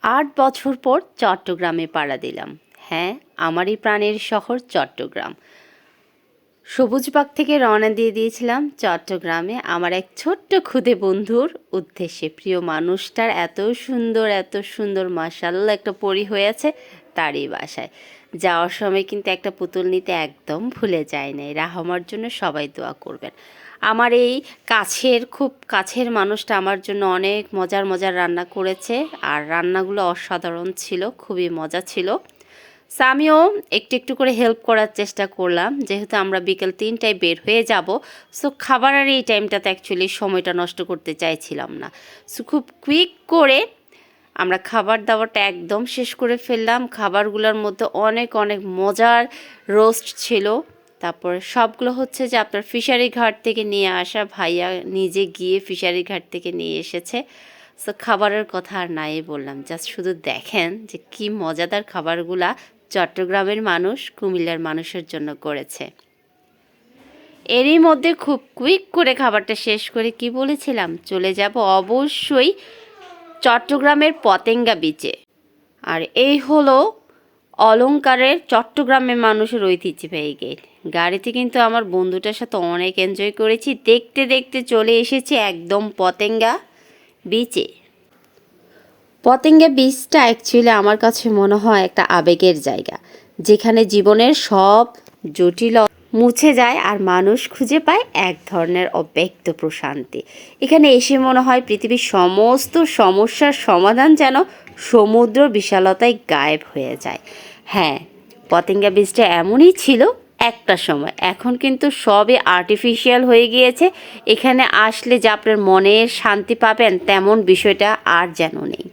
8 বছর পর চট্টগ্রামে পাড়া দিলাম। হ্যাঁ, আমারই প্রাণের শহর চট্টগ্রাম। সবুজবাগ থেকে রওনা দিয়ে দিয়েছিলাম চট্টগ্রামে আমার এক ছোট্ট ক্ষুদে বন্ধুর উদ্দেশ্যে। প্রিয় মানুষটার এত সুন্দর মাশাআল্লাহ একটা পরী হয়েছে তারই বাসায়। যাওয়ার সময় কিন্তু একটা পুতুল নিতে একদম ভুলে যায় নাই। রাহমার জন্য সবাই দোয়া করবেন। আমার এই খুব কাছের মানুষটা আমার জন্য অনেক মজার রান্না করেছে, আর রান্নাগুলো অসাধারণ ছিল, খুবই মজা ছিল। সো আমিও একটু করে হেল্প করার চেষ্টা করলাম, যেহেতু আমরা বিকেল 3টায় বের হয়ে যাব। সো খাবারের এই টাইমটাতে অ্যাকচুয়ালি সময়টা নষ্ট করতে চাইছিলাম না। সো খুব কুইক করে আমরা খাবার দাবারটা একদম শেষ করে ফেললাম। খাবারগুলোর মধ্যে অনেক মজার রোস্ট ছিল। তারপর সবগুলো হচ্ছে যে আপনার ফিশারি ঘাট থেকে নিয়ে আসা, ভাইয়া নিজে গিয়ে ফিশারি ঘাট থেকে নিয়ে এসেছে। সো খাবারের কথা আর নাই বললাম, জাস্ট শুধু দেখেন যে কি মজাদার খাবারগুলা চট্টগ্রামের মানুষ কুমিল্লার মানুষের জন্য করেছে। এরই মধ্যে খুব কুইক করে খাবারটা শেষ করে কি বলেছিলাম, চলে যাব অবশ্যই চট্টগ্রামের পতেঙ্গা বিচে। আর এই হলো অলংকারের চট্টগ্রামের মানুষের ঐতিহ্যবাহী গেট। গাড়িতে কিন্তু আমার বন্ধুটার সাথে অনেক এনজয় করেছি। দেখতে চলে এসেছি একদম পতেঙ্গা বিচে। পতেঙ্গা বিচটা অ্যাকচুয়ালি আমার কাছে মনে হয় একটা আবেগের জায়গা, যেখানে জীবনের সব জটিল মুছে যায় আর মানুষ খুঁজে পায় এক ধরনের অব্যক্ত প্রশান্তি। এখানে এসে মনে হয় পৃথিবীর সমস্ত সমস্যার সমাধান যেন সমুদ্র বিশালতায় গায়েব হয়ে যায়। হ্যাঁ, পতেঙ্গা বিচটা এমনই ছিল একটা সময়, এখন কিন্তু সবই আর্টিফিশিয়াল হয়ে গিয়েছে। এখানে আসলে যে আপনার মনের শান্তি পাবেন তেমন বিষয়টা আর যেন নেই।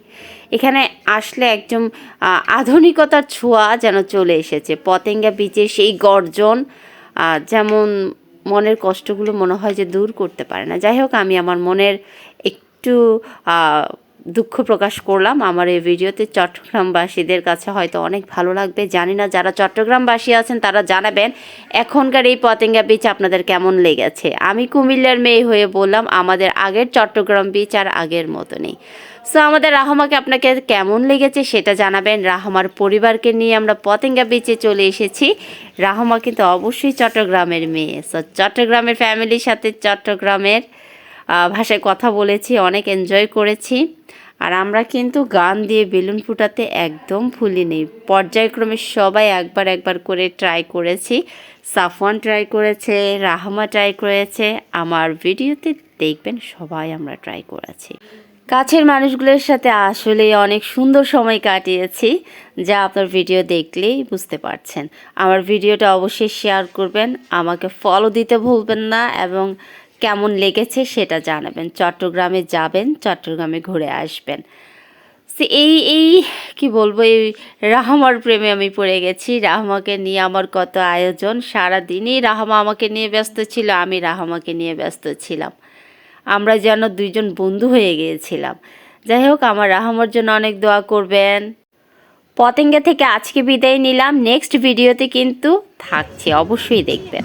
এখানে আসলে একদম আধুনিকতার ছোঁয়া যেন চলে এসেছে। পতেঙ্গা বিচের সেই গর্জন যেমন মনের কষ্টগুলো মনে হয় যে দূর করতে পারে না। যাই হোক, আমি আমার মনের একটু দুঃখ প্রকাশ করলাম আমার এই ভিডিওতে। চট্টগ্রামবাসীদের কাছে হয়তো অনেক ভালো লাগবে, জানি না। যারা চট্টগ্রামবাসী আছেন তারা জানাবেন এখনকার এই পতেঙ্গা বিচ আপনাদের কেমন লেগেছে। আমি কুমিল্লার মেয়ে হয়ে বললাম, আমাদের আগের চট্টগ্রাম বিচ আর আগের মতো নেই। সো আমাদের রাহমাকে আপনাকে কেমন লেগেছে সেটা জানাবেন। রাহমার পরিবারকে নিয়ে আমরা পতেঙ্গা বিচে চলে এসেছি। রাহমা কিন্তু অবশ্যই চট্টগ্রামের মেয়ে। সো চট্টগ্রামের ফ্যামিলির সাথে চট্টগ্রামের ভাষায় কথা বলেছি, অনেক এনজয় করেছি। আর আমরা কিন্তু গান দিয়ে বেলুন ফুটাতে একদম ভুলিনি। পর্যায়ক্রমে সবাই একবার করে ট্রাই করেছি। সাফওয়ান ট্রাই করেছে, রাহমা ট্রাই করেছে। আমার ভিডিওতে দেখবেন সবাই আমরা ট্রাই করেছি। কাছের মানুষগুলোর সাথে আসলে অনেক সুন্দর সময় কাটিয়েছি, যা আপনার ভিডিও দেখলেই বুঝতে পারছেন। আমার ভিডিওটা অবশ্যই শেয়ার করবেন, আমাকে ফলো দিতে ভুলবেন না, এবং কেমন লেগেছে সেটা জানাবেন। চট্টগ্রামে যাবেন, চট্টগ্রামে ঘুরে আসবেন। এই কি বলবো, এই রাহমার প্রেমে আমি পড়ে গেছি। রাহমাকে নিয়ে আমার কত আয়োজন, সারাদিনই রাহমা আমাকে নিয়ে ব্যস্ত ছিল, আমি রাহমাকে নিয়ে ব্যস্ত ছিলাম। আমরা যেন দুইজন বন্ধু হয়ে গিয়েছিলাম। যাই হোক, আমার রাহমার জন্য অনেক দোয়া করবেন। পতেঙ্গা থেকে আজকে বিদায় নিলাম, নেক্সট ভিডিওতে কিন্তু থাকছে, অবশ্যই দেখবেন।